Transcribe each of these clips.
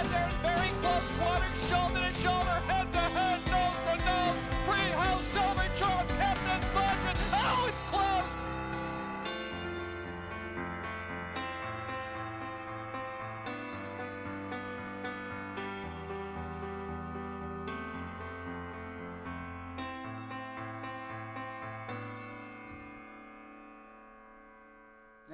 and they're very close. One is shoulder to shoulder, head to head, nose to nose. Treehouse Overture of Captain Budget. Oh, it's close.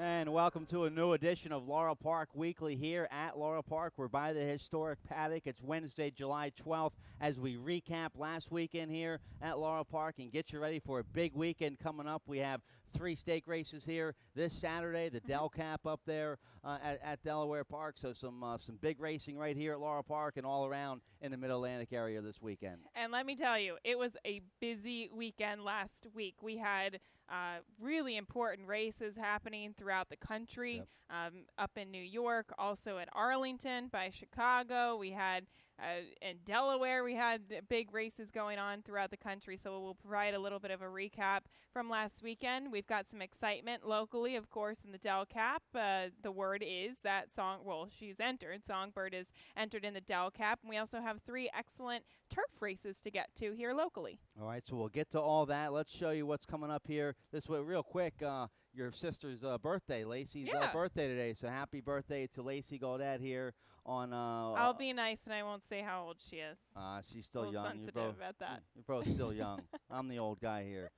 And welcome to a new edition of Laurel Park Weekly here at Laurel Park. We're by the historic paddock. It's Wednesday, July 12th, as we recap last weekend here at Laurel Park and get you ready for a big weekend coming up. We have 3 stake races here this Saturday, the Del Cap up there at Delaware Park. So some big racing right here at Laurel Park and all around in the Mid-Atlantic area this weekend. And let me tell you, it was a busy weekend last week. We had really important races happening throughout the country, up in New York, also at Arlington by Chicago. We had in Delaware, we had big races going on throughout the country, so we'll provide a little bit of a recap from last weekend. We've got some excitement locally, of course, in the Del Cap. The word is that she's entered. Songbird is entered in the Del Cap, and we also have 3 excellent turf races to get to here locally. All right, so we'll get to all that. Let's show you what's coming up here this way real quick. Your sister's birthday, Lacey's birthday today, so happy birthday to Lacey Gaudet here on I'll be nice and I won't say how old she is. She's still young. Sensitive about that. You're both still young. I'm the old guy here.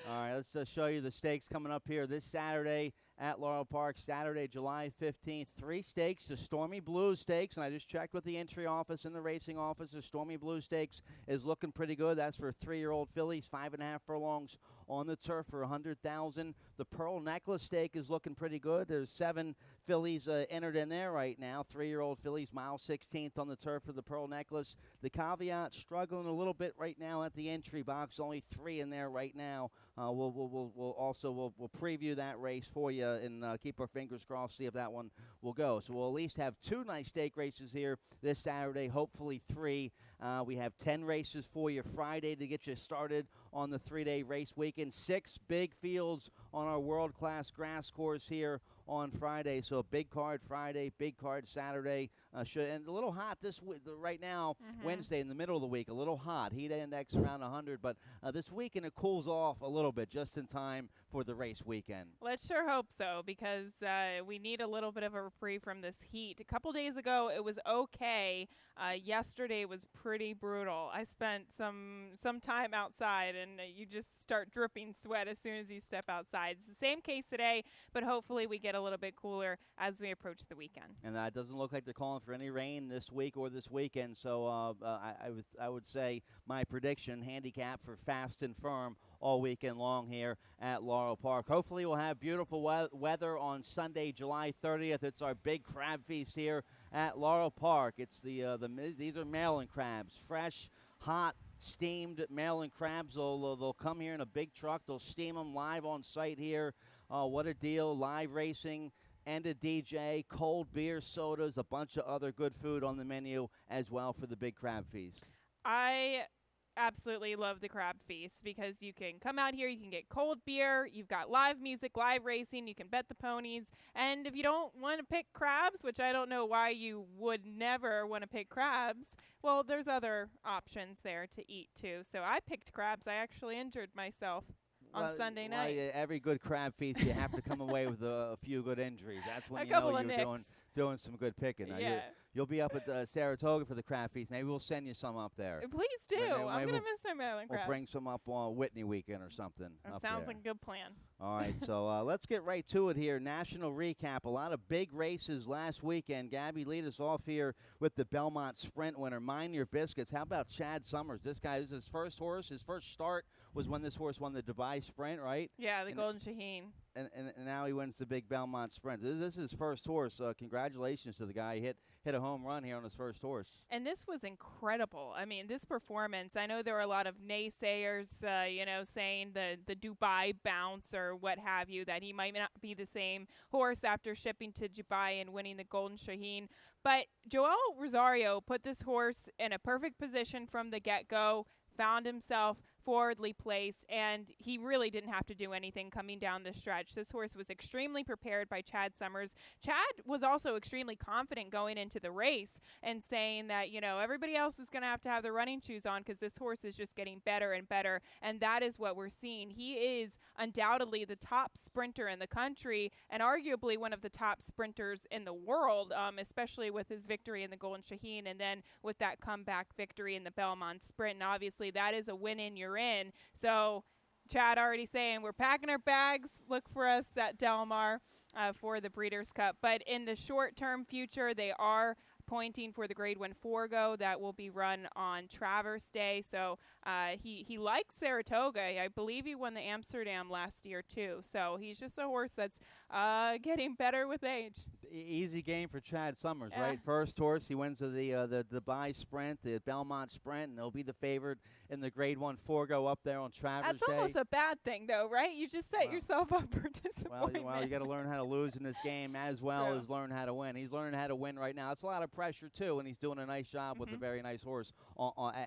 All right, let's show you the stakes coming up here this Saturday at Laurel Park, Saturday, July 15th. 3 stakes, the Stormy Blue Stakes, and I just checked with the entry office and the racing office. The Stormy Blue Stakes is looking pretty good. That's for 3-year-old fillies, 5.5 furlongs on the turf for $100,000. The Pearl Necklace Stake is looking pretty good. There's 7 fillies entered in there right now. 3-year-old fillies, mile 16th on the turf for the Pearl Necklace. The Caveat struggling a little bit right now at the entry box. Only 3 in there right now. We'll preview that race for you and keep our fingers crossed, see if that one will go. So we'll at least have 2 nice stake races here this Saturday, hopefully 3. We have 10 races for you Friday to get you started on the 3-day race weekend. 6 big fields on our world-class grass course here on Friday. So a big card Friday, big card Saturday. And a little hot this week right now, Wednesday in the middle of the week, a little hot. Heat index around 100, but this weekend it cools off a little bit just in time for the race weekend. Let's sure hope so, because we need a little bit of a reprieve from this heat. A couple days ago, it was okay. Yesterday was pretty brutal. I spent some time outside, and you just start dripping sweat as soon as you step outside. It's the same case today, but hopefully we get a little bit cooler as we approach the weekend. And it doesn't look like they're calling for any rain this week or this weekend, so I would say my prediction, handicap for fast and firm all weekend long here at Laurel Park. Hopefully we'll have beautiful weather on Sunday, July 30th. It's our big crab feast here at Laurel Park. It's these are Maryland crabs, fresh, hot, steamed Maryland crabs. They'll come here in a big truck. They'll steam them live on site here. What a deal. Live racing and a DJ, cold beer, sodas, a bunch of other good food on the menu as well for the big crab feast. I absolutely love the crab feast because you can come out here, you can get cold beer, you've got live music, live racing, you can bet the ponies, and if you don't want to pick crabs, which I don't know why you would never want to pick crabs, well, there's other options there to eat too. So I picked crabs. I actually injured myself on Sunday night. Every good crab feast, you have to come away with a few good injuries. That's when you know you're doing some good picking. You'll be up at Saratoga for the crab feast. Maybe we'll send you some up there. Please do. I'm going to miss my Maryland crabs. We'll bring some up on Whitney weekend or something. That sounds like a good plan. All right, so let's get right to it here. National recap. A lot of big races last weekend. Gabby, lead us off here with the Belmont Sprint winner. Mind Your Biscuits. How about Chad Summers? This is his first horse. His first start was when this horse won the Dubai Sprint, right? Yeah, the Golden Shaheen. And now he wins the big Belmont Sprint. This is his first horse. Congratulations to the guy. He hit a home run here on his first horse. And this was incredible. I mean, this performance, I know there were a lot of naysayers, saying the Dubai bounce or what have you, that he might not be the same horse after shipping to Dubai and winning the Golden Shaheen. But Joel Rosario put this horse in a perfect position from the get-go, found himself forwardly placed, and he really didn't have to do anything coming down the stretch. This horse was extremely prepared by Chad Summers. Chad was also extremely confident going into the race and saying that, everybody else is going to have their running shoes on because this horse is just getting better and better, and that is what we're seeing. He is undoubtedly the top sprinter in the country and arguably one of the top sprinters in the world, especially with his victory in the Golden Shaheen and then with that comeback victory in the Belmont Sprint. And obviously that is a win in, you're in. So Chad already saying we're packing our bags. Look for us at Del Mar for the Breeders' Cup. But in the short-term future, they are pointing for the Grade 1 Forgo that will be run on Traverse Day. So he likes Saratoga. I believe he won the Amsterdam last year too. So he's just a horse that's getting better with age. Easy game for Chad Summers, right? First horse, he wins the Dubai Sprint, the Belmont Sprint, and he'll be the favorite in the Grade 1 Forgo up there on Traverse Day. That's almost a bad thing, though, right? You just set yourself up for disappointment. Well, you got to learn how to lose in this game as well as learn how to win. He's learning how to win right now. It's a lot of pressure, too, and he's doing a nice job with a very nice horse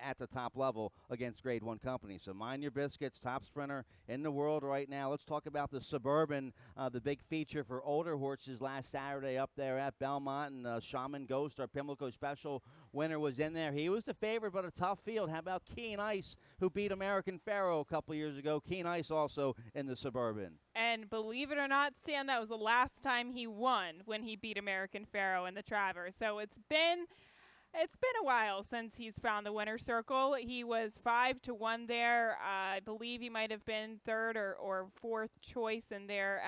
at the top level against Grade 1 company. So mind your biscuits, top sprinter in the world right now. Let's talk about the Suburban, the big feature for older horses last Saturday up there at Belmont, and Shaman Ghost, our Pimlico Special winner, was in there. He was the favorite, but a tough field. How about Keen Ice, who beat American Pharoah a couple years ago? Keen Ice also in the Suburban. And believe it or not, Stan, that was the last time he won when he beat American Pharoah in the Traverse. So it's been a while since he's found the winner's circle. He was 5-1 there. I believe he might have been third or fourth choice in there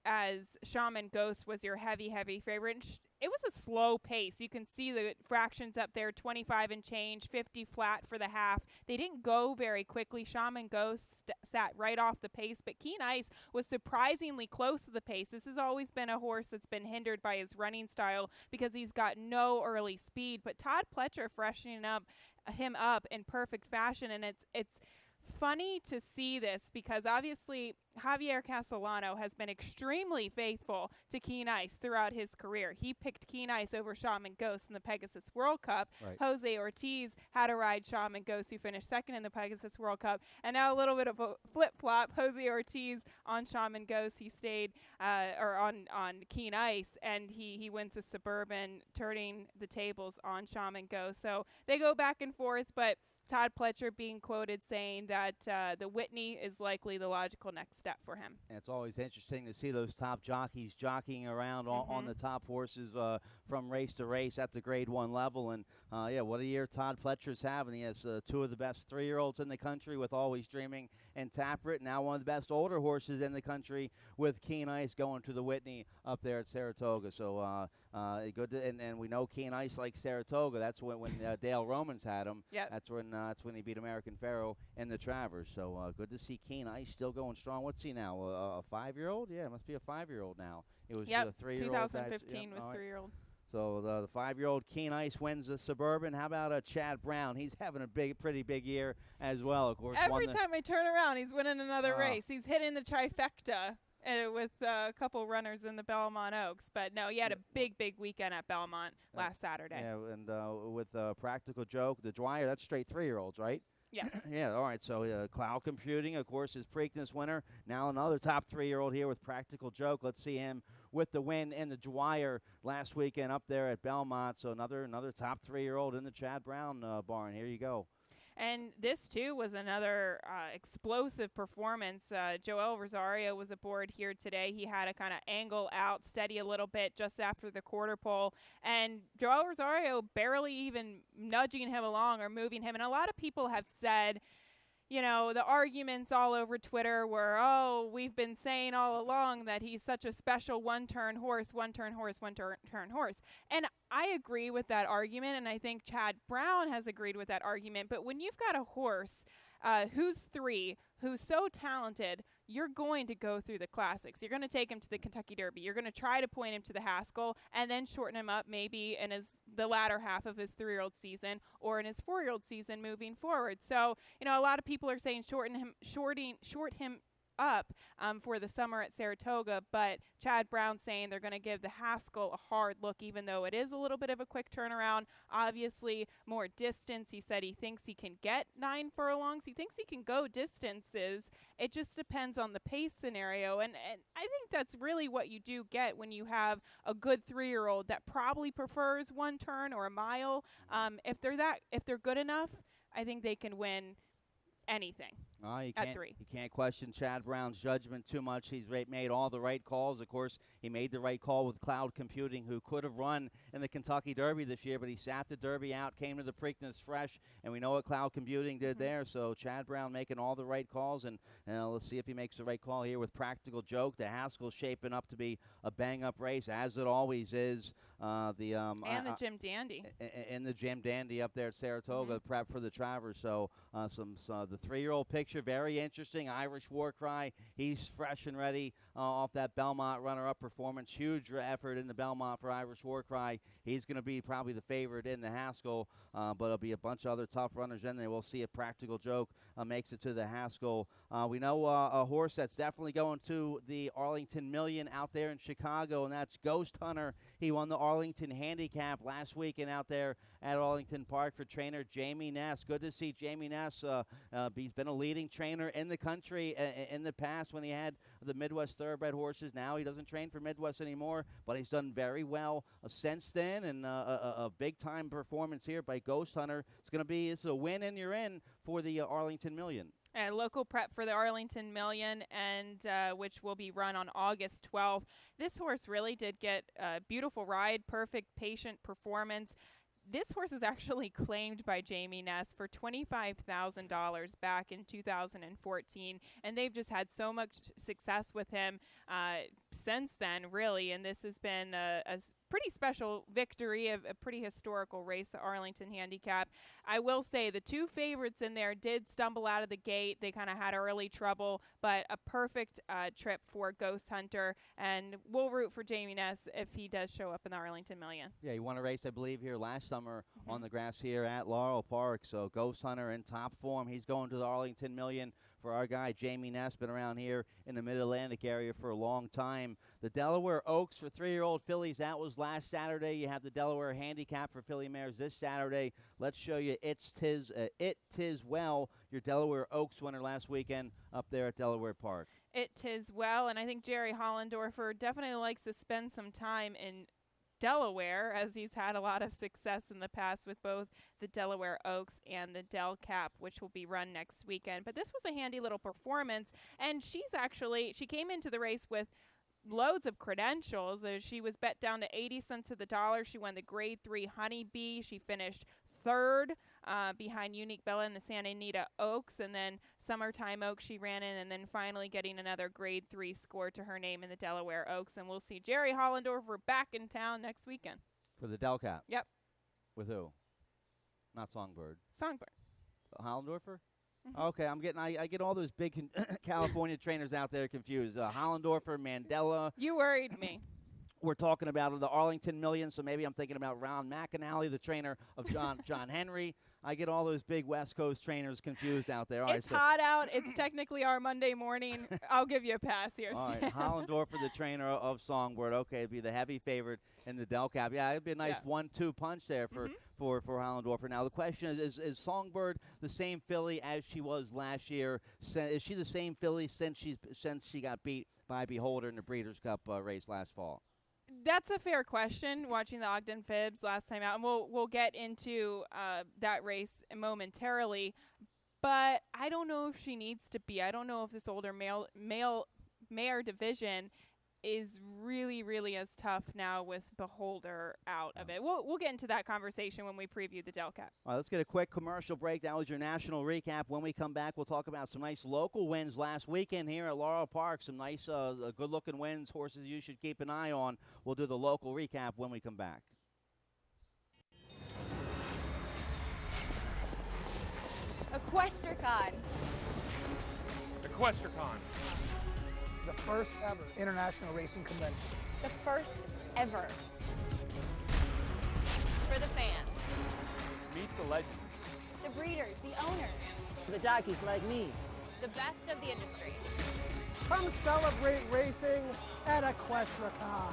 as Shaman Ghost was your heavy favorite. And it was a slow pace. You can see the fractions up there, 25 and change, 50 flat for the half. They didn't go very quickly. Shaman Ghost sat right off the pace, but Keen Ice was surprisingly close to the pace. This has always been a horse that's been hindered by his running style because he's got no early speed, but Todd Pletcher freshening him up in perfect fashion, and it's funny to see this because obviously Javier Castellano has been extremely faithful to Keen Ice throughout his career. He picked Keen Ice over Shaman Ghost in the Pegasus World Cup. Right. Jose Ortiz had to ride Shaman Ghost, who finished second in the Pegasus World Cup. And now a little bit of a flip-flop. Jose Ortiz on Shaman Ghost. He stayed on Keen Ice, and he wins the Suburban, turning the tables on Shaman Ghost. So they go back and forth, but Todd Pletcher being quoted saying that the Whitney is likely the logical next step for him. And it's always interesting to see those top jockeys jockeying around on the top horses from race to race at the Grade 1 level. And, what a year Todd Pletcher's having. He has two of the best 3-year-olds in the country with Always Dreaming and Taproot. Now one of the best older horses in the country with Keen Ice going to the Whitney up there at Saratoga. So good to, and we know Keen Ice likes Saratoga. That's when Dale Romans had him. Yep. That's when he beat American Pharoah in the Traverse. So good to see Keen Ice still going strong. What's he now? A 5-year-old? Yeah, it must be a 5-year-old now. It was a 3-year-old. 2015 was 3-year-old. So the 5-year-old Keen Ice wins the Suburban. How about Chad Brown? He's having a pretty big year as well, of course. Every time I turn around, he's winning another race. He's hitting the trifecta with a couple runners in the Belmont Oaks. But, no, he had a big weekend at Belmont last Saturday. Yeah, and with Practical Joke, the Dwyer, that's straight 3-year-olds, right? Yes. Yeah, all right. So Cloud Computing, of course, is Preakness winner. Now another top 3-year-old here with Practical Joke. Let's see him with the win in the Dwyer last weekend up there at Belmont. So another top 3-year-old in the Chad Brown barn. Here you go. And this, too, was another explosive performance. Joel Rosario was aboard here today. He had to kind of angle out, steady a little bit just after the quarter pole. And Joel Rosario barely even nudging him along or moving him. And a lot of people have said, the arguments all over Twitter were, we've been saying all along that he's such a special one-turn horse. And I agree with that argument, and I think Chad Brown has agreed with that argument. But when you've got a horse who's 3, who's so talented, you're going to go through the classics. You're going to take him to the Kentucky Derby. You're going to try to point him to the Haskell and then shorten him up maybe in the latter half of his 3-year-old season or in his 4-year-old season moving forward. So, a lot of people are saying short him up for the summer at Saratoga, but Chad Brown saying they're going to give the Haskell a hard look, even though it is a little bit of a quick turnaround. Obviously, more distance. He said he thinks he can get 9 furlongs. He thinks he can go distances. It just depends on the pace scenario, and I think that's really what you do get when you have a good 3-year-old that probably prefers one turn or a mile. If they're good enough, I think they can win anything at 3. You can't question Chad Brown's judgment too much. He's made all the right calls. Of course, he made the right call with Cloud Computing, who could have run in the Kentucky Derby this year, but he sat the Derby out, came to the Preakness fresh, and we know what Cloud Computing did there. So Chad Brown making all the right calls, and let's see if he makes the right call here with Practical Joke. The Haskell shaping up to be a bang-up race, as it always is. And the Jim Dandy. And the Jim Dandy up there at Saratoga, prep for the Travers. So the 3-year-old picture, very interesting. Irish War Cry, he's fresh and ready off that Belmont runner-up performance. Huge effort in the Belmont for Irish War Cry. He's going to be probably the favorite in the Haskell, but there'll be a bunch of other tough runners in there. We'll see if Practical Joke makes it to the Haskell. We know a horse that's definitely going to the Arlington Million out there in Chicago, and that's Ghost Hunter. He won the Arlington Handicap last weekend out there at Arlington Park for trainer Jamie Ness. Good to see Jamie Ness. He's been a leading trainer in the country in the past when he had the Midwest Thoroughbred horses. Now he doesn't train for Midwest anymore, but he's done very well since then, and a big-time performance here by Ghost Hunter. It's a win and you're in for the Arlington Million. And local prep for the Arlington Million, and which will be run on August 12th. This horse really did get a beautiful ride, perfect patient performance. This horse was actually claimed by Jamie Ness for $25,000 back in 2014, and they've just had so much success with him since then, really. And this has been a pretty special victory, a pretty historical race, the Arlington Handicap. I will say the 2 favorites in there did stumble out of the gate. They kind of had early trouble, but a perfect trip for Ghost Hunter, and we'll root for Jamie Ness if he does show up in the Arlington Million. Yeah, he won a race, I believe, here last summer on the grass here at Laurel Park. So Ghost Hunter in top form. He's going to the Arlington Million. For our guy, Jamie Ness, been around here in the Mid-Atlantic area for a long time. The Delaware Oaks for 3-year-old fillies, that was last Saturday. You have the Delaware Handicap for filly mares this Saturday. Let's show you It Tis Well, your Delaware Oaks winner last weekend up there at Delaware Park. It Tis Well, and I think Jerry Hollendorfer definitely likes to spend some time in Delaware, as he's had a lot of success in the past with both the Delaware Oaks and the Del Cap, which will be run next weekend. But this was a handy little performance, and she came into the race with loads of credentials. She was bet down to 80 cents to the dollar. She won the Grade 3 Honeybee. She finished 3rd behind Unique Bella in the Santa Anita Oaks, and then Summertime Oaks she ran in, and then finally getting another Grade 3 score to her name in the Delaware Oaks. And we'll see Jerry Hollendorfer back in town next weekend. For the Del Cap? Yep. With who? Not Songbird. Songbird. Hollendorfer? Okay, I get all those big California trainers out there confused. Hollendorfer, Mandela. You worried me. We're talking about the Arlington Million, so maybe I'm thinking about Ron McAnally, the trainer of John Henry. I get all those big West Coast trainers confused out there. It's hot out. It's technically our Monday morning. I'll give you a pass here. All right, Hollendorfer, the trainer of Songbird. Okay, it'd be the heavy favorite in the Del Cap. Yeah, it'd be a nice 1-2 punch there for Hollendorfer. Now, the question is Songbird the same filly as she was last year? Is she the same filly since she got beat by Beholder in the Breeders' Cup race last fall? That's a fair question, watching the Ogden Fibs last time out, and we'll get into that race momentarily, but I don't know if she needs to be. I don't know if this older mare division is really, really as tough now with Beholder out of it. We'll get into that conversation when we preview the Del Cap. All right, let's get a quick commercial break. That was your national recap. When we come back, we'll talk about some nice local wins last weekend here at Laurel Park. Some nice, good-looking wins, horses you should keep an eye on. We'll do the local recap when we come back. Equestricon. Equestricon. The first ever international racing convention. The first ever. For the fans. Meet the legends. The breeders, the owners. The jockeys like me. The best of the industry. Come celebrate racing at EquestriaCon.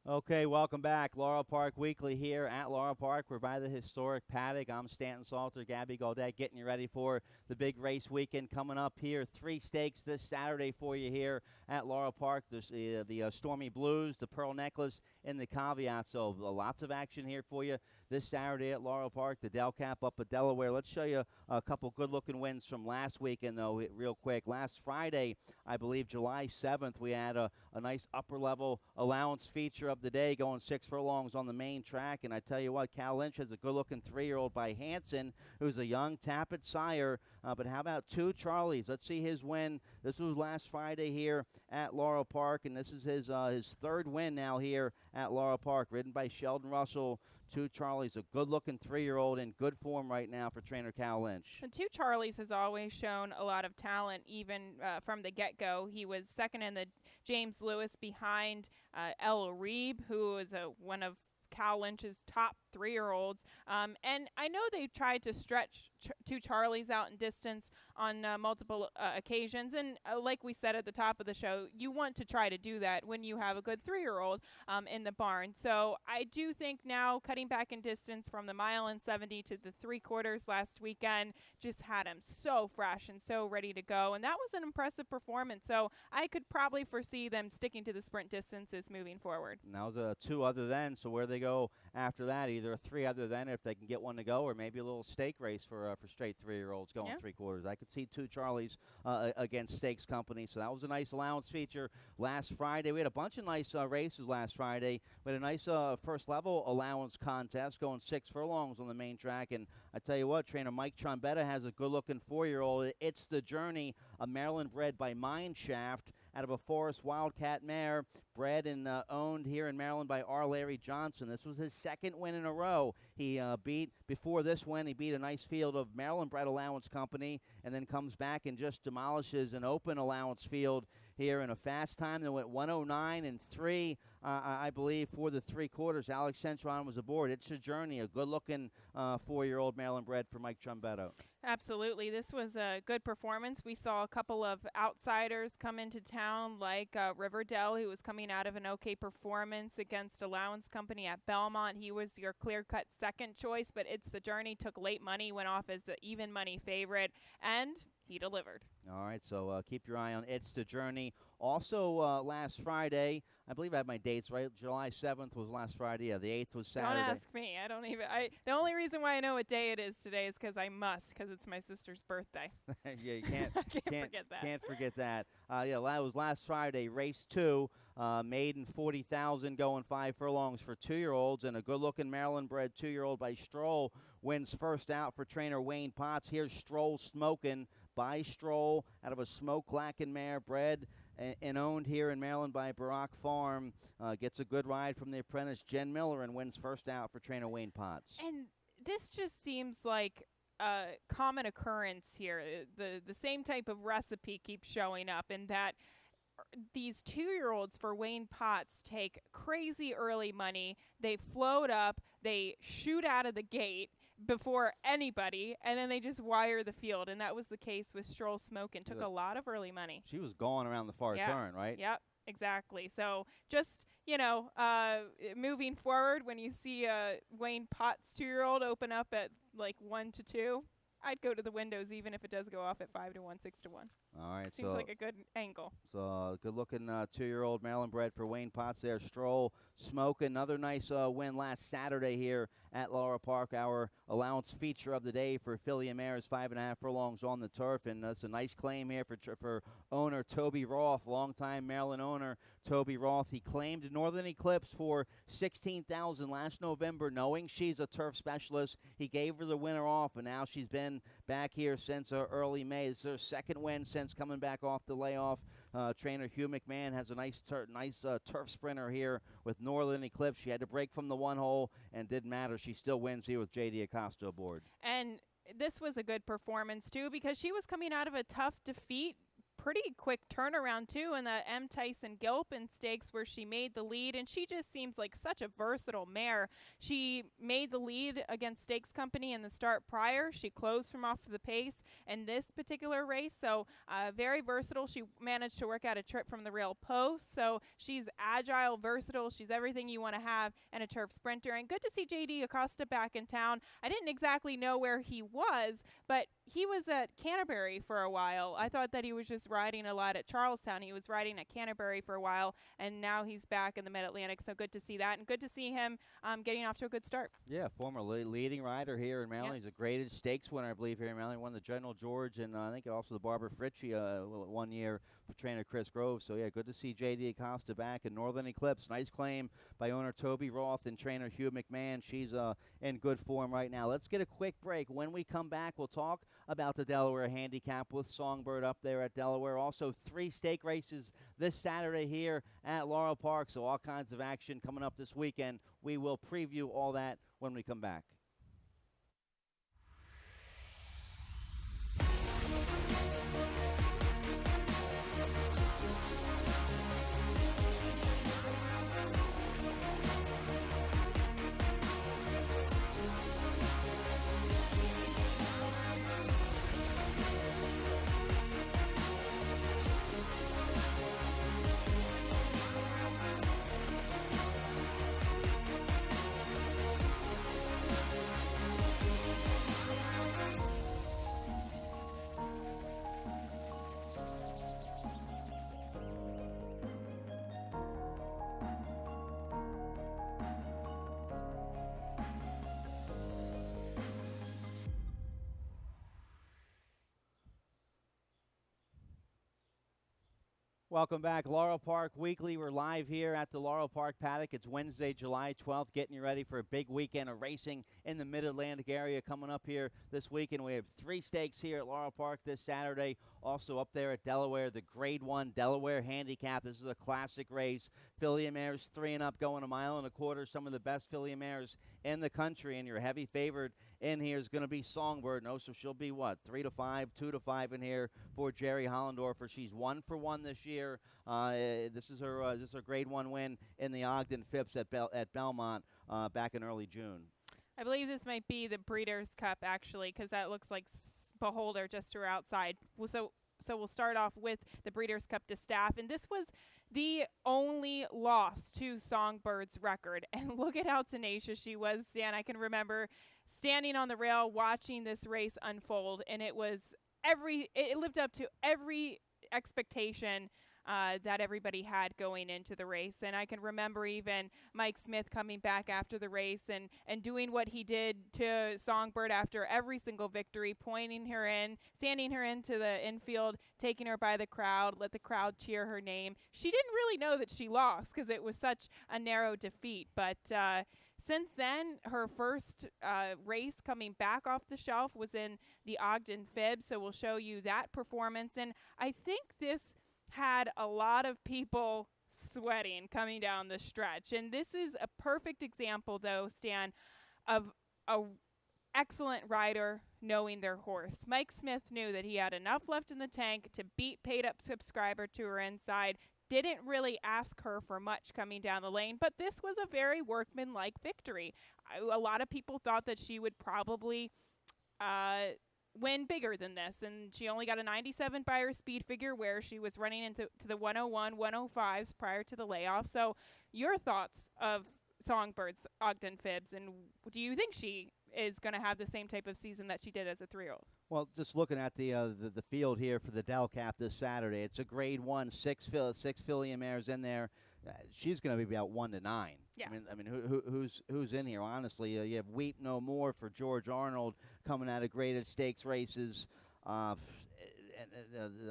Okay, welcome back. Laurel Park Weekly here at Laurel Park. We're by the historic paddock. I'm Stanton Salter, Gabby Gaudette, getting you ready for the big race weekend coming up here. 3 stakes this Saturday for you here at Laurel Park. There's the Stormy Blues, the Pearl Necklace, and the Caveat. So lots of action here for you this Saturday at Laurel Park. The Del Cap up at Delaware. Let's show you a couple good-looking wins from last weekend, though, real quick. Last Friday, I believe July 7th, we had a nice upper-level allowance feature of the day, going 6 furlongs on the main track. And I tell you what, Cal Lynch has a good-looking 3-year-old by Hanson, who's a young Tappet sire. But how about 2 Charlies? Let's see his win. This was last Friday here at Laurel Park, and this is his 3rd win now here at Laurel Park, ridden by Sheldon Russell. 2 Charlies, a good-looking 3-year-old in good form right now for trainer Cal Lynch. And 2 Charlies has always shown a lot of talent, even from the get-go. He was second in the James Lewis behind El Reeb, who is one of Cal Lynch's top 3-year-olds. And I know they've tried to stretch 2 Charlies out in distance on multiple occasions. And like we said at the top of the show, you want to try to do that when you have a good 3-year-old in the barn. So I do think now cutting back in distance from the 1.70 to the 3/4 last weekend just had him so fresh and so ready to go. And that was an impressive performance. So I could probably foresee them sticking to the sprint distances moving forward. And that was a 2 other than, so where they go after that, either a 3 other than if they can get one to go, or maybe a little stake race for straight 3-year-olds going 3/4. I could see 2 Charlies against Stakes Company, so that was a nice allowance feature last Friday. We had a bunch of nice races last Friday. We had a nice first level allowance contest going 6 furlongs on the main track, and I tell you what, trainer Mike Trombetta has a good-looking 4-year-old. It's the Journey, a Maryland bred by Mineshaft, out of a Forest Wildcat mare, bred and owned here in Maryland by R. Larry Johnson. This was his 2nd win in a row. He before this win, he beat a nice field of Maryland-bred allowance company, and then comes back and just demolishes an open allowance field here in a fast time that went 109 and 3, I believe, for the 3/4. Alex Centron was aboard. It's a Journey, a good-looking 4-year-old Maryland bred for Mike Trombetta. Absolutely. This was a good performance. We saw a couple of outsiders come into town, like Riverdale, who was coming out of an okay performance against Allowance Company at Belmont. He was your clear-cut 2nd choice, but It's the Journey took late money, went off as the even money favorite, and he delivered. All right, so keep your eye on It's the Journey. Also, last Friday, I believe I have my dates right. July 7th was last Friday. Yeah, the 8th was Saturday. Don't ask me. I don't even. The only reason why I know what day it is today is because I must, because it's my sister's birthday. Yeah, you can't forget that. Can't forget that. Yeah, that was last Friday. Race 2, maiden 40,000, going 5 furlongs for 2-year-olds, and a good-looking Maryland-bred 2-year-old by Stroll wins first out for trainer Wayne Potts. Here's Stroll Smokin' by Stroll out of a Smoke Lacken mare, bred and owned here in Maryland by Barack Farm. Gets a good ride from the apprentice Jen Miller and wins first out for trainer Wayne Potts. And this just seems like a common occurrence here. The same type of recipe keeps showing up, in that these 2-year-olds for Wayne Potts take crazy early money. They float up, they shoot out of the gate before anybody, and then they just wire the field. And that was the case with Stroll Smokin'. Took a lot of early money. She was going around the far turn, right? Yep, exactly. So just, moving forward, when you see Wayne Potts 2-year-old open up at like 1-2, I'd go to the windows even if it does go off at 5-1, 6-1. All right, seems like a good angle. So good-looking 2-year-old Maryland bred for Wayne Potts there. Stroll Smoke, another nice win last Saturday here at Laurel Park. Our allowance feature of the day for Philly and Mares, 5.5 furlongs on the turf, and that's a nice claim here for owner Toby Roth, longtime Maryland owner Toby Roth. He claimed Northern Eclipse for $16,000 last November, knowing she's a turf specialist. He gave her the winner off, and now she's been back here since early May. This is her 2nd win since coming back off the layoff. Trainer Hugh McMahon has a nice turf sprinter here with Northern Eclipse. She had to break from the 1 hole, and didn't matter. She still wins here with J.D. Acosta aboard. And this was a good performance, too, because she was coming out of a tough defeat pretty quick turnaround, too, in the M. Tyson Gilpin Stakes where she made the lead, and she just seems like such a versatile mare. She made the lead against Stakes Company in the start prior. She closed from off the pace in this particular race, so very versatile. She managed to work out a trip from the rail post, so she's agile, versatile. She's everything you want to have in a turf sprinter, and good to see J.D. Acosta back in town. I didn't exactly know where he was, but he was at Canterbury for a while. I thought that he was just riding a lot at Charlestown. He was riding at Canterbury for a while, and now he's back in the Mid-Atlantic, so good to see that, and good to see him getting off to a good start. Yeah, former leading rider here in Maryland. Yep. He's a graded stakes winner, I believe, here in Maryland. Won the General George and I think also the Barbara Fritchie 1 year for trainer Chris Grove. So, yeah, good to see J.D. Acosta back in Northern Eclipse. Nice claim by owner Toby Roth and trainer Hugh McMahon. She's in good form right now. Let's get a quick break. When we come back, we'll talk about the Delaware Handicap with Songbird up there at Delaware. Also, 3 stake races this Saturday here at Laurel Park. So all kinds of action coming up this weekend. We will preview all that when we come back. Welcome back. Laurel Park Weekly. We're live here at the Laurel Park Paddock. It's Wednesday, July 12th, getting you ready for a big weekend of racing in the Mid-Atlantic area coming up here this weekend. We have 3 stakes here at Laurel Park this Saturday. Also up there at Delaware, the Grade 1 Delaware Handicap. This is a classic race. Filly mares 3 and up going 1.25 miles. Some of the best filly mares in the country, and your heavy favorite in here is going to be Songbird. No, so she'll be what, 3 to 5, 2 to 5 in here for Jerry Hollendorfer. She's 1 for 1 this year. This is her Grade 1 win in the Ogden Phipps at Belmont back in early June. I believe this might be the Breeders' Cup, actually, because that looks like Beholder just to her outside. So we'll start off with the Breeders' Cup to Staff, and this was the only loss to Songbird's record. And look at how tenacious she was, Stan. I can remember standing on the rail watching this race unfold, and it lived up to every expectation that everybody had going into the race. And I can remember even Mike Smith coming back after the race and doing what he did to Songbird after every single victory, pointing her in, standing her into the infield, taking her by the crowd, let the crowd cheer her name. She didn't really know that she lost because it was such a narrow defeat. But since then, her first race coming back off the shelf was in the Ogden Fib, so we'll show you that performance. And I think this had a lot of people sweating coming down the stretch. And this is a perfect example, though, Stan, of a excellent rider knowing their horse. Mike Smith knew that he had enough left in the tank to beat paid-up subscriber to her inside. Didn't really ask her for much coming down the lane, but this was a very workmanlike victory. A lot of people thought that she would probably win bigger than this, and she only got a 97 by her speed figure, where she was running into the 101, 105s prior to the layoff. So your thoughts of Songbird's Ogden Fibs, and do you think she is going to have the same type of season that she did as a 3-year-old? Well, just looking at the field here for the Del Cap this Saturday, it's a Grade 1, 6 filly mares in there. She's going to be about 1 to 9. Yeah. I mean, who's in here? Honestly, you have Weep No More for George Arnold coming out of graded stakes races. The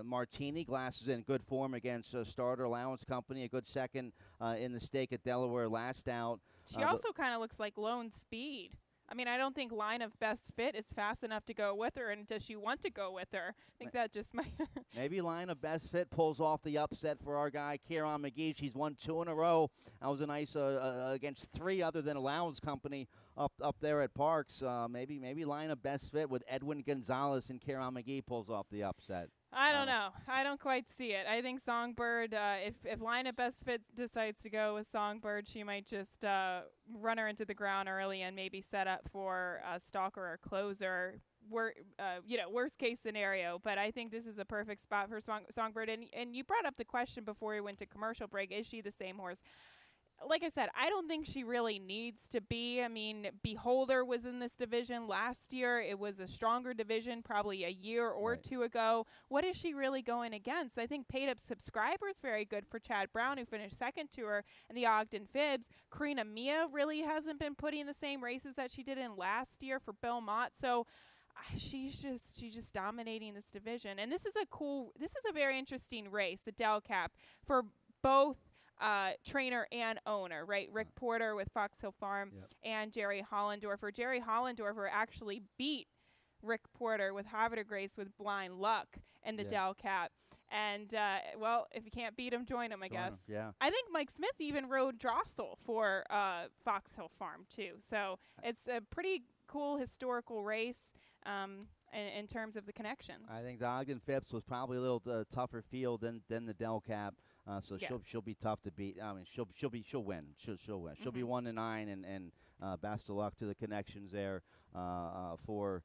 Martini Glass is in good form against Starter Allowance Company, a good second in the stake at Delaware last out. She also kind of looks like Lone Speed. I mean, I don't think Line of Best Fit is fast enough to go with her, and does she want to go with her? I think that just might. Maybe Line of Best Fit pulls off the upset for our guy, Kieran McGee. She's won 2 in a row. That was a nice against 3 other than Allowance Company up there at Parks. Maybe Line of Best Fit with Edwin Gonzalez and Kieran McGee pulls off the upset. I don't know. I don't quite see it. I think Songbird, if Lineup Best Fit decides to go with Songbird, she might just run her into the ground early and maybe set up for a stalker or closer. Worst case scenario. But I think this is a perfect spot for Songbird. And you brought up the question before we went to commercial break: is she the same horse? Like I said, I don't think she really needs to be. I mean, Beholder was in this division last year. It was a stronger division probably a year or two ago. What is she really going against? I think paid up subscribers very good for Chad Brown, who finished second to her in the Ogden Fibs. Karina Mia really hasn't been putting the same races that she did in last year for Belmont. So she's just dominating this division. And this is a very interesting race, the Del Cap, for both trainer and owner, right? Rick Porter with Fox Hill Farm and Jerry Hollendorfer. Jerry Hollendorfer actually beat Rick Porter with Havre Grace with Blind Luck in the Del Cap. And, if you can't beat him, join him, I guess. I think Mike Smith even rode Drossel for Fox Hill Farm, too. So it's a pretty cool historical race in terms of the connections. I think the Ogden Phipps was probably a little tougher field than the Del Cap. So she'll be tough to beat. I mean, she'll win. She'll win. She'll be 1-9, and best of luck to the connections there for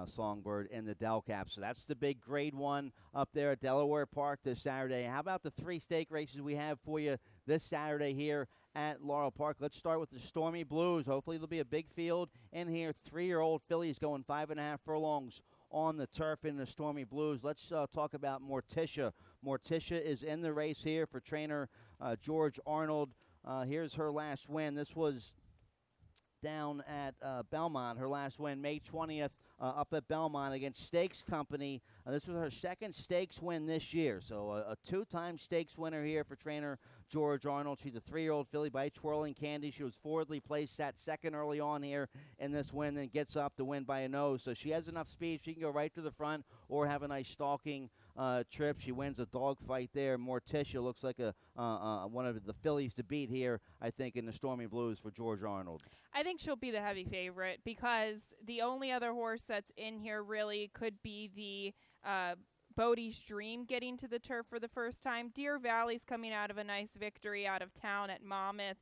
Songbird in the Del Cap. So that's the big Grade 1 up there at Delaware Park this Saturday. How about the 3 stake races we have for you this Saturday here at Laurel Park? Let's start with the Stormy Blues. Hopefully there'll be a big field in here. 3-year-old fillies going 5.5 furlongs on the turf in the Stormy Blues. Let's talk about Morticia. Morticia is in the race here for trainer George Arnold. Here's her last win. This was down at Belmont. Her last win, May 20th, up at Belmont against Stakes Company. This was her second stakes win this year. So a 2-time stakes winner here for trainer George Arnold. She's a 3-year-old filly by Twirling Candy. She was forwardly placed, sat second early on here in this win, then gets up to win by a nose. So she has enough speed. She can go right to the front or have a nice stalking trip. She wins a dogfight there. Morticia looks like one of the fillies to beat here, I think, in the Stormy Blues for George Arnold. I think she'll be the heavy favorite because the only other horse that's in here really could be the Bodie's Dream getting to the turf for the first time. Deer Valley's coming out of a nice victory out of town at Monmouth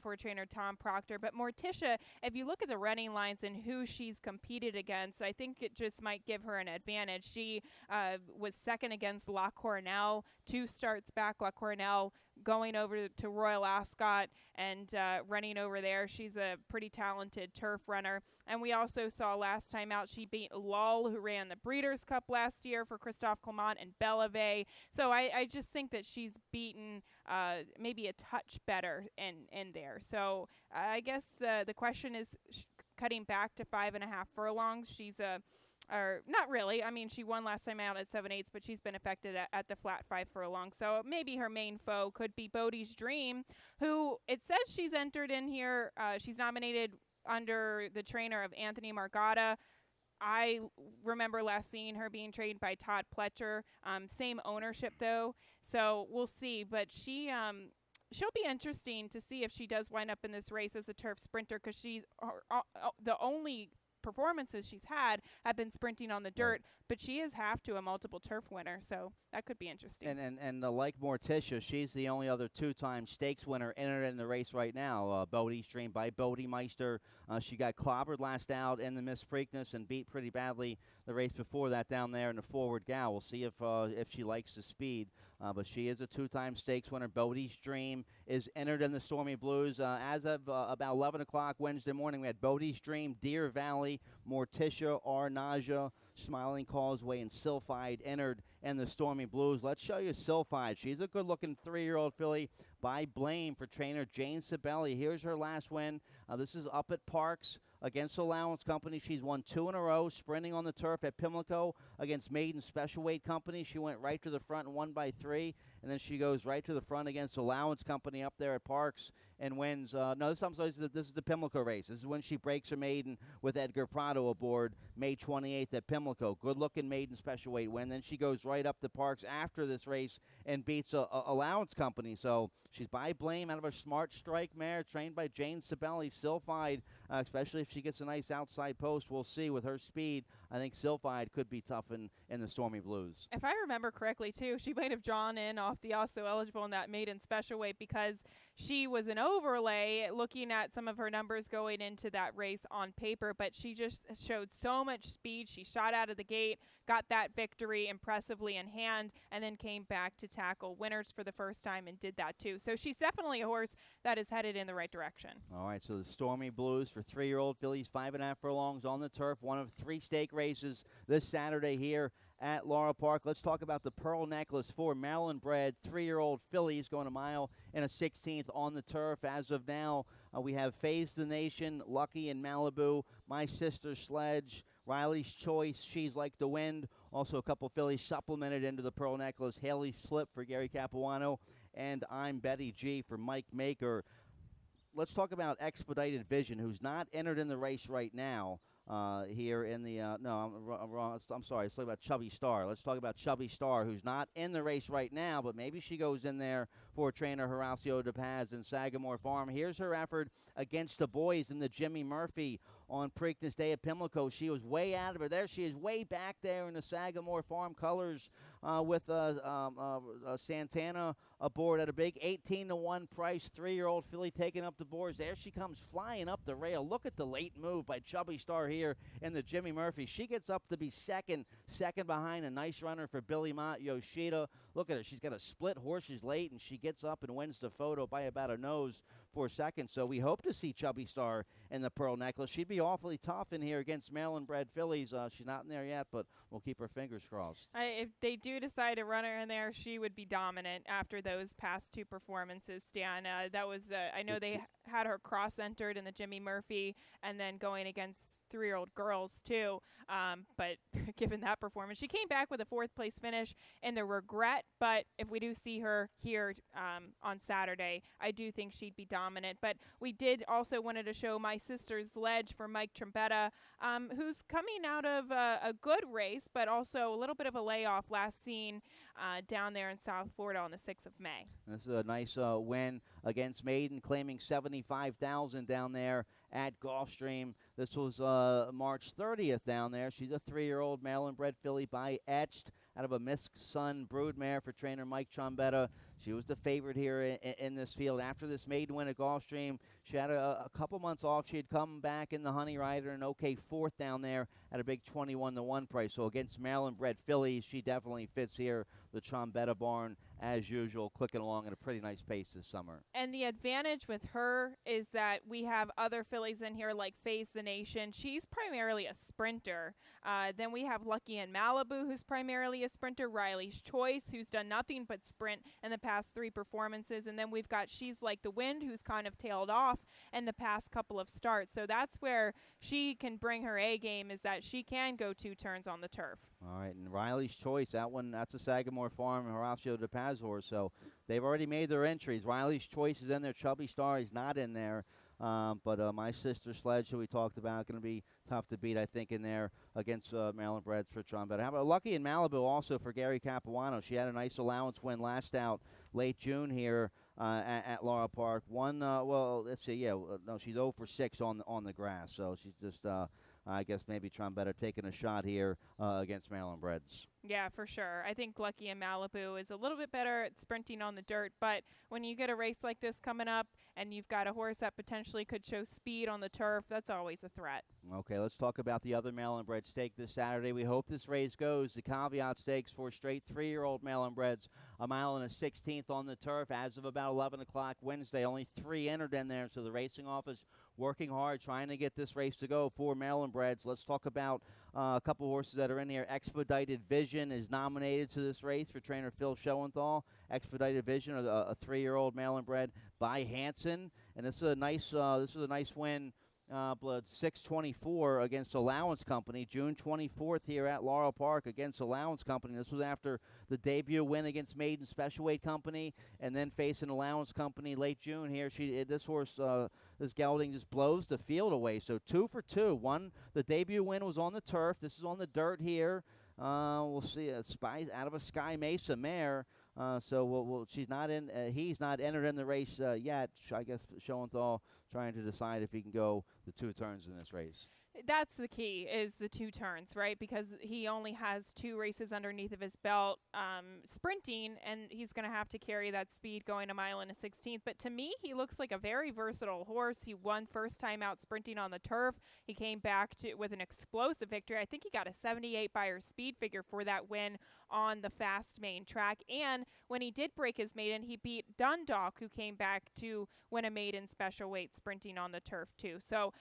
for trainer Tom Proctor. But Morticia, if you look at the running lines and who she's competed against, I think it just might give her an advantage. She was second against La Cornell, 2 starts back. La Cornell going over to Royal Ascot and running over there. She's a pretty talented turf runner. And we also saw last time out she beat Lull, who ran the Breeders' Cup last year for Christophe Clement and Bellevue. So I just think that she's beaten maybe a touch better in there. So I guess the question is cutting back to 5.5 furlongs. She's or not really. I mean, she won last time out at 7/8, but she's been affected at the flat 5 furlong. So maybe her main foe could be Bodie's Dream, who it says she's entered in here. She's nominated under the trainer of Anthony Margada. I remember last seeing her being trained by Todd Pletcher. Same ownership, though. So we'll see. But she'll be interesting to see if she does wind up in this race as a turf sprinter, because she's the only performances she's had have been sprinting on the dirt, but she is half to a multiple turf winner, so that could be interesting. And like Morticia, she's the only other 2-time stakes winner entered in the race right now. Bodie's Dream by Bodie Meister. She got clobbered last out in the Miss Preakness and beat pretty badly the race before that down there in the Forward Gal. We'll see if she likes the speed. But she is a 2-time stakes winner. Bodie's Dream is entered in the Stormy Blues. As of about 11 o'clock Wednesday morning, we had Bodie's Dream, Deer Valley, Morticia, Arnaja, Smiling Causeway, and Sylphide entered in the Stormy Blues. Let's show you Sylphide. She's a good-looking 3-year-old filly by Blame for trainer Jane Sibeli. Here's her last win. This is up at Parks against Allowance Company. She's won 2 in a row, sprinting on the turf at Pimlico against Maiden Special Weight Company. She went right to the front and won by 3, and then she goes right to the front against Allowance Company up there at Parks and wins. This is the Pimlico race. This is when she breaks her maiden with Edgar Prado aboard May 28th at Pimlico. Good-looking maiden special weight win. Then she goes right up to Parks after this race and beats Allowance Company. So she's by Blame out of a Smart Strike mare trained by Jane Sibeli. Sylphide, especially if she gets a nice outside post, we'll see. With her speed, I think Sylphide could be tough in the Stormy Blues. If I remember correctly, too, she might have drawn in off the also eligible in that maiden special weight because she was an overlay looking at some of her numbers going into that race on paper, but she just showed so much speed. She shot out of the gate, got that victory impressively in hand, and then came back to tackle winners for the first time and did that too. So she's definitely a horse that is headed in the right direction. All right, so the Stormy Blues for 3-year-old fillies, 5.5 furlongs on the turf, one of 3 stake races this Saturday here at Laurel Park. Let's talk about the Pearl Necklace for Maryland-bred 3-year-old fillies going a mile and a 16th on the turf. As of now, we have Phase the Nation, Lucky in Malibu, My Sister Sledge, Riley's Choice, She's Like the Wind. Also a couple fillies supplemented into the Pearl Necklace, Haley's Slip for Gary Capuano, and I'm Betty G for Mike Maker. Let's talk about Expedited Vision, who's not entered in the race right now. Here in the no, I'm wrong. I'm sorry. Let's talk about Chubby Star. Let's talk about Chubby Star, who's not in the race right now, but maybe she goes in there for trainer Horacio De Paz in Sagamore Farm. Here's her effort against the boys in the Jimmy Murphy on Preakness Day at Pimlico. She was way out of her. There she is, way back there in the Sagamore Farm colors with Santana aboard at a big 18-1 price. 3-year-old filly taking up the boards. There she comes flying up the rail. Look at the late move by Chubby Star here in the Jimmy Murphy. She gets up to be second behind a nice runner for Billy Mott Yoshida. Look at her. She's got a split horses late, and she gets up and wins the photo by about a nose for second. So we hope to see Chubby Star in the Pearl Necklace. She'd be awfully tough in here against Maryland-bred fillies. She's not in there yet, but we'll keep her fingers crossed. If they do decide to run her in there, she would be dominant after those past 2 performances, Stan. That was, I know they had her cross-entered in the Jimmy Murphy and then going against 3-year-old girls too, but given that performance, she came back with a 4th place finish in the Regret. But if we do see her here on Saturday, I do think she'd be dominant. But we did also wanted to show My Sister's Ledge for Mike Trombetta, who's coming out of a good race, but also a little bit of a layoff last seen down there in South Florida on the 6th of May. This is a nice win against Maiden, claiming $75,000 down there at Gulfstream. This was March 30th down there. She's a 3-year-old Maryland-bred filly by Etched out of a Misk Sun broodmare for trainer Mike Trombetta. She was the favorite here in this field. After this maiden win at Gulfstream, she had a couple months off. She had come back in the Honey Rider, an okay 4th down there at a big 21-1 price. So against Maryland-bred fillies, she definitely fits here. The Trombetta barn, as usual, clicking along at a pretty nice pace this summer. And the advantage with her is that we have other fillies in here like Phase the Nation. She's primarily a sprinter. Then we have Lucky in Malibu, who's primarily a sprinter. Riley's Choice, who's done nothing but sprint in the past 3 performances. And then we've got She's Like the Wind, who's kind of tailed off in the past couple of starts. So that's where she can bring her A game, is that she can go 2 turns on the turf. All right, and Riley's Choice, that's a Sagamore Farm and Horacio De Paz horse, so they've already made their entries. Riley's Choice is in there. Chubby Star is not in there. But My Sister Sledge, who we talked about, going to be tough to beat, I think, in there against Maryland Breds for Trombetta. How about Lucky in Malibu also for Gary Capuano? She had a nice allowance win last out late June here at Laurel Park. Let's see, no, she's 0 for 6 on the grass, so she's just I guess maybe Trombetta taking a shot here against Maryland Breds. Yeah, for sure. I think Lucky in Malibu is a little bit better at sprinting on the dirt, but when you get a race like this coming up and you've got a horse that potentially could show speed on the turf, that's always a threat. Okay, let's talk about the other Maryland Bred stake this Saturday. We hope this race goes. The Caveat Stakes for straight 3-year-old Maryland Breds, a mile and a 16th on the turf as of about 11 o'clock Wednesday. Only 3 entered in there, so the racing office working hard trying to get this race to go for Maryland Breds. Let's talk about a couple horses that are in here. Expedited Vision is nominated to this race for trainer Phil Schoenthal. Expedited Vision, a 3-year-old Maryland bred by Hanson, and this is a nice win. 624 against Allowance Company, June 24th here at Laurel Park against Allowance Company. This was after the debut win against Maiden Special Weight Company, and then facing Allowance Company late June here. This horse, this gelding just blows the field away. So 2 for 2. The debut win was on the turf. This is on the dirt here. We'll see a Spy out of a Sky Mesa mare. So she's not in. He's not entered in the race yet. I guess Schoenthal trying to decide if he can go the 2 turns in this race. That's the key, is the 2 turns, right? Because he only has 2 races underneath of his belt sprinting, and he's going to have to carry that speed going a mile and a 16th. But to me, he looks like a very versatile horse. He won first time out sprinting on the turf. He came back with an explosive victory. I think he got a 78 Beyer speed figure for that win on the fast main track. And when he did break his maiden, he beat Dundalk, who came back to win a maiden special weight sprinting on the turf too. So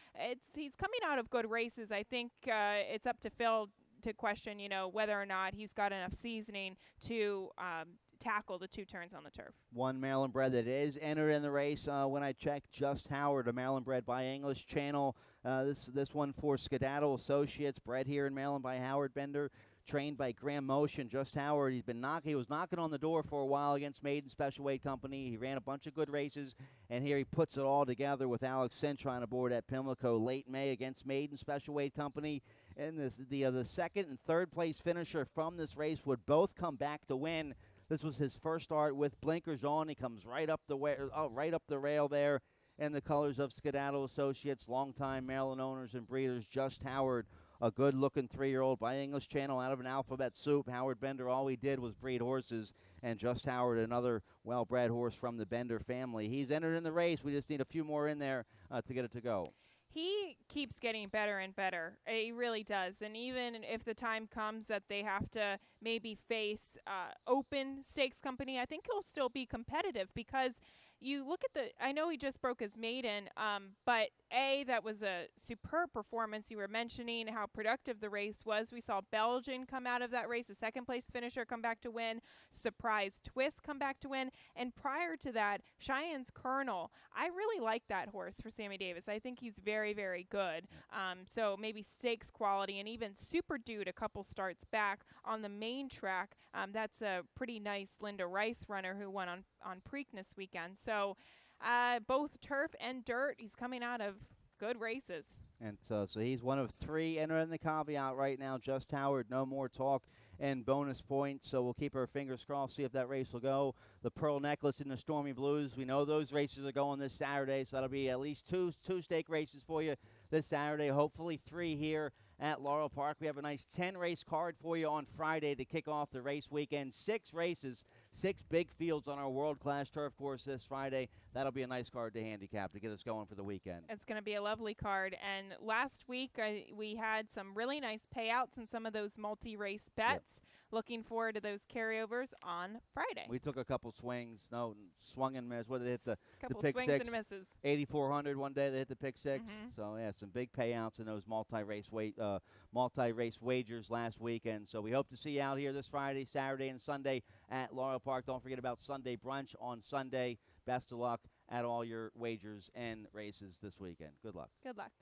he's coming out of good races. I think it's up to Phil to question, whether or not he's got enough seasoning to tackle the 2 turns on the turf. One Maryland bred that is entered in the race. When I checked, Just Howard, a Maryland bred by English Channel. This one for Skedaddle Associates, bred here in Maryland by Howard Bender, trained by Graham Motion. Just Howard, he was knocking on the door for a while against Maiden Special Weight Company. He ran a bunch of good races, and here he puts it all together with Alex Cintron aboard at Pimlico late May against Maiden Special Weight Company. And the second and third place finisher from this race would both come back to win. This was his first start with blinkers on. He comes right up the rail there in the colors of Skedaddle Associates, longtime Maryland owners and breeders. Just Howard, a good-looking 3-year-old by English Channel out of an alphabet soup. Howard Bender, all he did was breed horses, and Just Howard, another well-bred horse from the Bender family. He's entered in the race. We just need a few more in there to get it to go. He keeps getting better and better. He really does. And even if the time comes that they have to maybe face open stakes company, I think he'll still be competitive, because you look at I know he just broke his maiden, but that was a superb performance. You were mentioning how productive the race was. We saw Belgian come out of that race, a second place finisher come back to win, Surprise Twist come back to win, and prior to that, Cheyenne's Colonel. I really like that horse for Sammy Davis. I think he's very, very good. So maybe stakes quality, and even Super Dude a couple starts back on the main track. That's a pretty nice Linda Rice runner who won on Preakness weekend. So both turf and dirt, he's coming out of good races. And so he's one of 3 entering the caveat right now. Just Howard, no more talk and bonus points. So we'll keep our fingers crossed, see if that race will go. The Pearl Necklace and the Stormy Blues, we know those races are going this Saturday, so that'll be at least two stake races for you this Saturday, hopefully 3 here at Laurel Park. We have a nice 10-race card for you on Friday to kick off the race weekend. 6 races, 6 big fields on our world-class turf course this Friday. That'll be a nice card to handicap to get us going for the weekend. It's going to be a lovely card. And last week we had some really nice payouts in some of those multi-race bets. Yep. Looking forward to those carryovers on Friday. We took a couple swings. Swung and missed. What did they hit? The pick swings 6. and misses. 8,400 one day. They hit the pick 6. Mm-hmm. So, yeah, some big payouts in those multi-race wagers last weekend. So we hope to see you out here this Friday, Saturday, and Sunday at Laurel Park. Don't forget about Sunday brunch on Sunday. Best of luck at all your wagers and races this weekend. Good luck. Good luck.